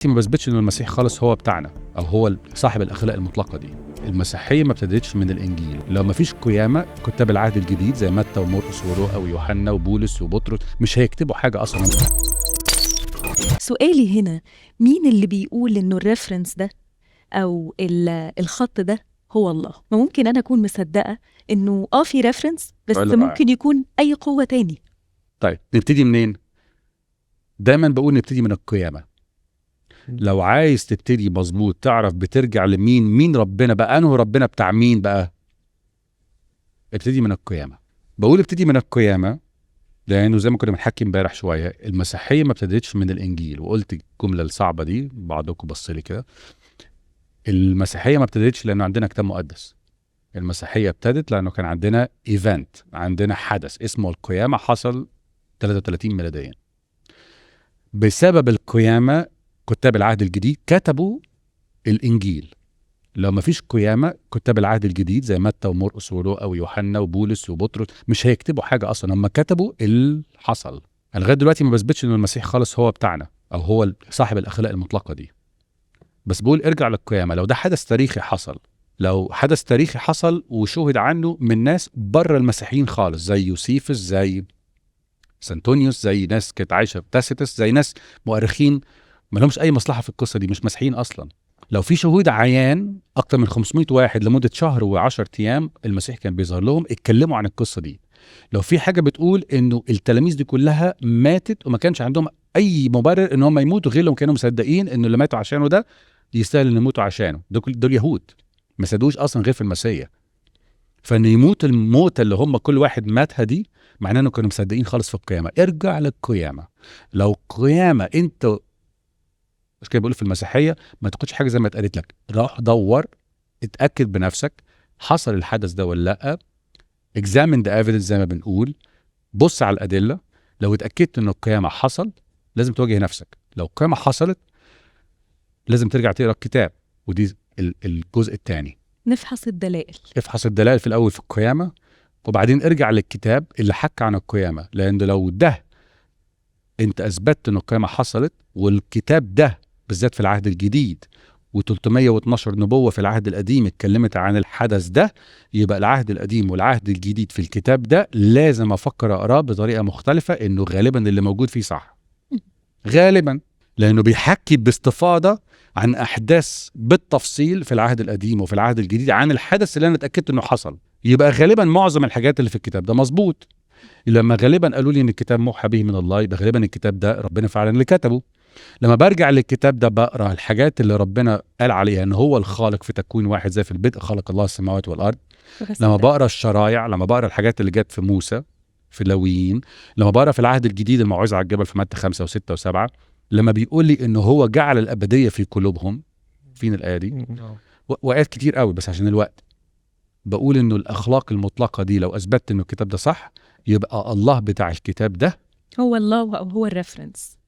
ما بثبتش ان المسيح خالص هو بتاعنا او هو صاحب الاخلاق المطلقه دي. المسيحيه ما ابتدتش من الانجيل. لو ما فيش قيامه كتاب العهد الجديد زي متى ومرقس ولوقا ويوحنا وبولس وبطرس مش هيكتبوا حاجه اصلا. سؤالي هنا، مين اللي بيقول انه الريفرنس ده او الخط ده هو الله؟ ما ممكن انا اكون مصدقه انه في ريفرنس، بس ممكن يكون اي قوه تاني. طيب نبتدي منين؟ دايما بقول نبتدي من القيامه. لو عايز تبتدي مظبوط تعرف بترجع لمين، مين ربنا بقى، انه ربنا بتاع مين بقى، ابتدي من القيامه. بقول ابتدي من القيامه لانه زي ما كنا بنحكي امبارح شويه، المسيحيه ما ابتدتش من الانجيل. وقلت الجمله الصعبه دي، بعضكم بص لي كده. المسيحيه ما ابتدتش لانه عندنا كتاب مقدس. المسيحيه ابتدت لانه كان عندنا ايفنت، عندنا حدث اسمه القيامه، حصل 33 ميلاديا. بسبب القيامه كتاب العهد الجديد كتبوا الانجيل. لو ما فيش قيامه كتاب العهد الجديد زي متى ومرقس ولوقا ويوحنا وبولس وبطرس مش هيكتبوا حاجه اصلا. هم كتبوا اللي حصل. انا لغايه دلوقتي ما بثبتش ان المسيح خالص هو بتاعنا او هو صاحب الاخلاق المطلقه دي، بس بقول ارجع للقيامه. لو ده حدث تاريخي حصل، لو حدث تاريخي حصل وشوهد عنه من ناس بره المسيحيين خالص، زي يوسيفس، زي سانتونيوس، زي ناس كانت عايشه في تاسيتس، زي ناس مؤرخين ما لهمش اي مصلحه في القصه دي، مش مسيحيين اصلا. لو في شهود عيان اكتر من 500 واحد لمده شهر و10 ايام المسيح كان بيظهر لهم، اتكلموا عن القصه دي. لو في حاجه بتقول انه التلاميذ دي كلها ماتت وما كانش عندهم اي مبرر ان هم يموتوا غير لو كانوا مصدقين انه اللي ماتوا عشانه ده يستاهل ان يموتوا عشانه، دول يهود ما صدقوش اصلا غير في المسيح. فان يموت الموت اللي هم كل واحد ماتها دي معناه انه كانوا مصدقين خالص في القيامه. ارجع للقيامه. لو قيامه انت مش كده بيقولوا في المسيحيه، ما تاخدش حاجه زي ما اتقالت لك، روح دور، اتاكد بنفسك حصل الحدث ده ولا لا. examine the evidence زي ما بنقول، بص على الادله. لو اتاكدت ان القيامه حصل لازم تواجه نفسك. لو القيامه حصلت لازم ترجع تقرا الكتاب، ودي الجزء الثاني. نفحص الدلائل. افحص الدلائل في الاول في القيامه، وبعدين ارجع للكتاب اللي حكى عن القيامه. لان لو ده انت اثبتت ان القيامه حصلت، والكتاب ده بالذات في العهد الجديد و312 نبوه في العهد القديم اتكلمت عن الحدث ده، يبقى العهد القديم والعهد الجديد في الكتاب ده لازم افكر اقراه بطريقه مختلفه، انه غالبا اللي موجود فيه صح. غالبا لانه بيحكي باستفاضه عن احداث بالتفصيل في العهد القديم وفي العهد الجديد عن الحدث اللي انا اتاكدت انه حصل. يبقى غالبا معظم الحاجات اللي في الكتاب ده مظبوط. لما غالبا قالوا لي ان الكتاب موحى به من الله، يبقى غالبا الكتاب ده ربنا فعلا اللي كتبه. لما برجع للكتاب ده بقرا الحاجات اللي ربنا قال عليها ان هو الخالق في تكوين واحد، زي في البدء خلق الله السماوات والارض. لما بقرا الشرايع، لما بقرا الحاجات اللي جت في موسى في لاويين، لما بقرا في العهد الجديد الموعظه على الجبل في متى 5 و6 و7، لما بيقول لي انه هو جعل الابديه في قلوبهم. فين الايه دي؟ وايات كتير قوي بس عشان الوقت. بقول انه الاخلاق المطلقه دي لو اثبتت انه الكتاب ده صح، يبقى الله بتاع الكتاب ده هو الله او هو الريفرنس.